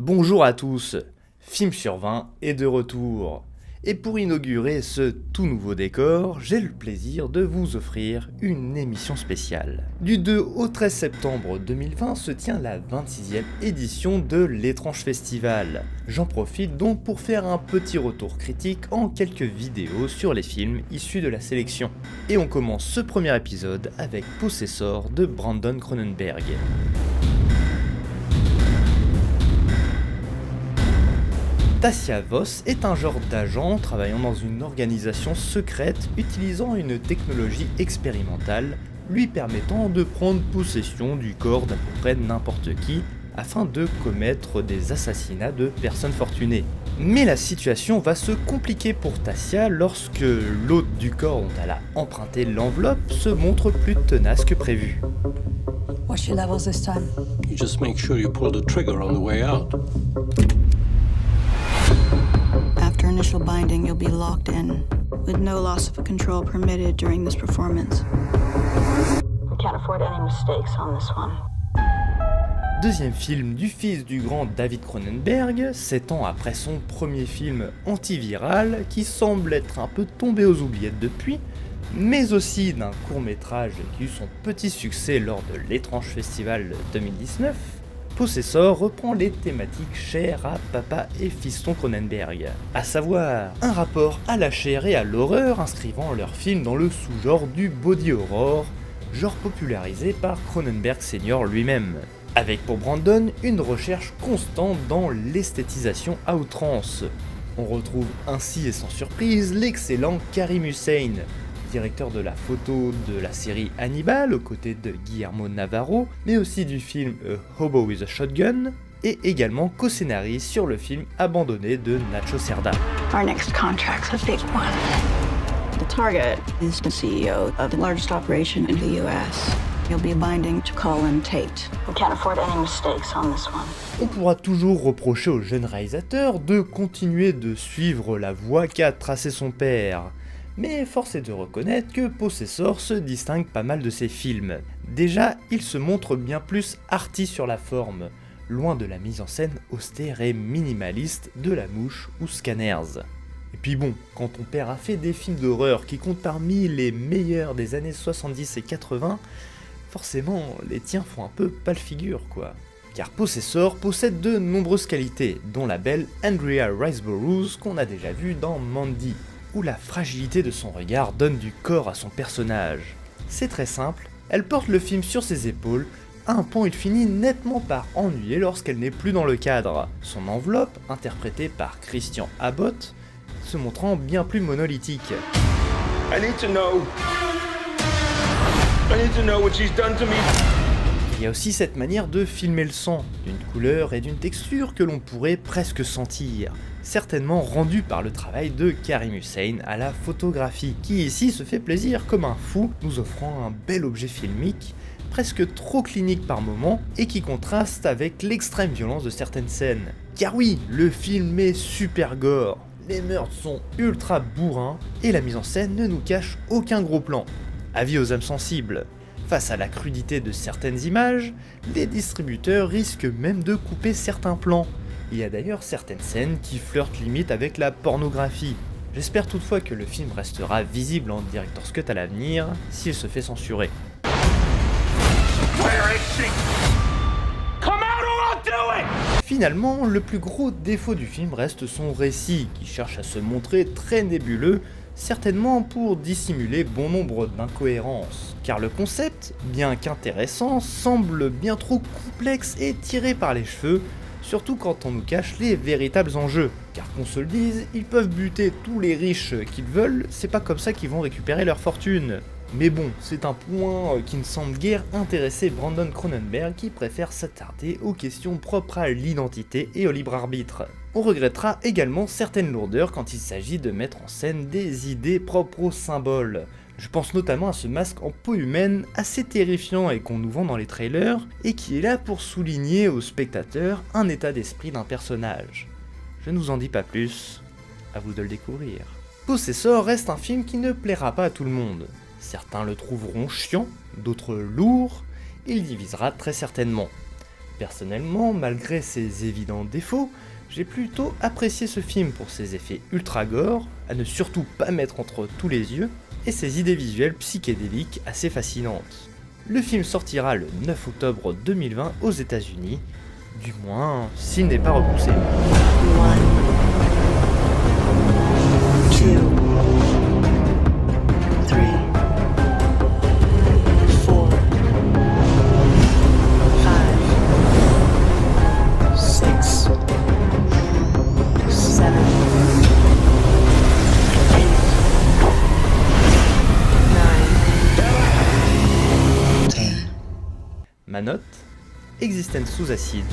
Bonjour à tous, Film sur 20 est de retour. Et pour inaugurer ce tout nouveau décor, j'ai le plaisir de vous offrir une émission spéciale. Du 2 au 13 septembre 2020 se tient la 26e édition de l'Étrange Festival. J'en profite donc pour faire un petit retour critique en quelques vidéos sur les films issus de la sélection. Et on commence ce premier épisode avec Possessor de Brandon Cronenberg. Tasia Voss est un genre d'agent travaillant dans une organisation secrète utilisant une technologie expérimentale lui permettant de prendre possession du corps d'à peu près n'importe qui afin de commettre des assassinats de personnes fortunées. Mais la situation va se compliquer pour Tasia lorsque l'hôte du corps dont elle a emprunté l'enveloppe se montre plus tenace que prévu. What's your levels this time? You just make sure you pull the trigger on the way out. After initial binding, you'll be locked in, with no loss of control permitted during this performance. We can't afford any mistakes on this one. Deuxième film du fils du grand David Cronenberg, 7 ans après son premier film antiviral qui semble être un peu tombé aux oubliettes depuis, mais aussi d'un court-métrage qui eut son petit succès lors de l'Étrange Festival 2019, Possessor reprend les thématiques chères à papa et fiston Cronenberg, à savoir un rapport à la chair et à l'horreur inscrivant leur film dans le sous-genre du body horror, genre popularisé par Cronenberg Senior lui-même, avec pour Brandon une recherche constante dans l'esthétisation à outrance. On retrouve ainsi et sans surprise l'excellent Karim Hussein, directeur de la photo de la série Hannibal aux côtés de Guillermo Navarro, mais aussi du film A Hobo with a Shotgun, et également co-scénariste sur le film abandonné de Nacho Cerda. Our next contract's a big one. The target is the CEO of the largest operation in the US. You'll be binding to Colin Tate. We can't afford any mistakes on this one. On pourra toujours reprocher au jeune réalisateur de continuer de suivre la voie qu'a tracée son père. Mais force est de reconnaître que Possessor se distingue pas mal de ses films. Déjà, il se montre bien plus arty sur la forme, loin de la mise en scène austère et minimaliste de La Mouche ou Scanners. Et puis bon, quand ton père a fait des films d'horreur qui comptent parmi les meilleurs des années 70 et 80, forcément les tiens font un peu pâle figure quoi. Car Possessor possède de nombreuses qualités, dont la belle Andrea Riseborough qu'on a déjà vue dans Mandy, où la fragilité de son regard donne du corps à son personnage. C'est très simple, elle porte le film sur ses épaules, à un point où il finit nettement par ennuyer lorsqu'elle n'est plus dans le cadre, son enveloppe, interprétée par Christian Abbott, se montrant bien plus monolithique. I need to know what she's done to me. Il y a aussi cette manière de filmer le sang, d'une couleur et d'une texture que l'on pourrait presque sentir, certainement rendue par le travail de Karim Hussein à la photographie, qui ici se fait plaisir comme un fou, nous offrant un bel objet filmique, presque trop clinique par moments, et qui contraste avec l'extrême violence de certaines scènes. Car oui, le film est super gore, les meurtres sont ultra bourrins, et la mise en scène ne nous cache aucun gros plan. Avis aux âmes sensibles. Face à la crudité de certaines images, les distributeurs risquent même de couper certains plans. Il y a d'ailleurs certaines scènes qui flirtent limite avec la pornographie. J'espère toutefois que le film restera visible en Director's Cut à l'avenir, s'il se fait censurer. Finalement, le plus gros défaut du film reste son récit, qui cherche à se montrer très nébuleux, certainement pour dissimuler bon nombre d'incohérences, car le concept, bien qu'intéressant, semble bien trop complexe et tiré par les cheveux, surtout quand on nous cache les véritables enjeux, car qu'on se le dise, ils peuvent buter tous les riches qu'ils veulent, c'est pas comme ça qu'ils vont récupérer leur fortune. Mais bon, c'est un point qui ne semble guère intéresser Brandon Cronenberg qui préfère s'attarder aux questions propres à l'identité et au libre arbitre. On regrettera également certaines lourdeurs quand il s'agit de mettre en scène des idées propres aux symboles. Je pense notamment à ce masque en peau humaine assez terrifiant et qu'on nous vend dans les trailers, et qui est là pour souligner aux spectateurs un état d'esprit d'un personnage. Je ne vous en dis pas plus, à vous de le découvrir. Possessor reste un film qui ne plaira pas à tout le monde. Certains le trouveront chiant, d'autres lourd, il divisera très certainement. Personnellement, malgré ses évidents défauts, j'ai plutôt apprécié ce film pour ses effets ultra gore, à ne surtout pas mettre entre tous les yeux, et ses idées visuelles psychédéliques assez fascinantes. Le film sortira le 9 octobre 2020 aux États-Unis, du moins s'il n'est pas repoussé. 1, 2, 3, 4, 5, 6, 7, 8, 9, 10. Ma note, Existence sous acide,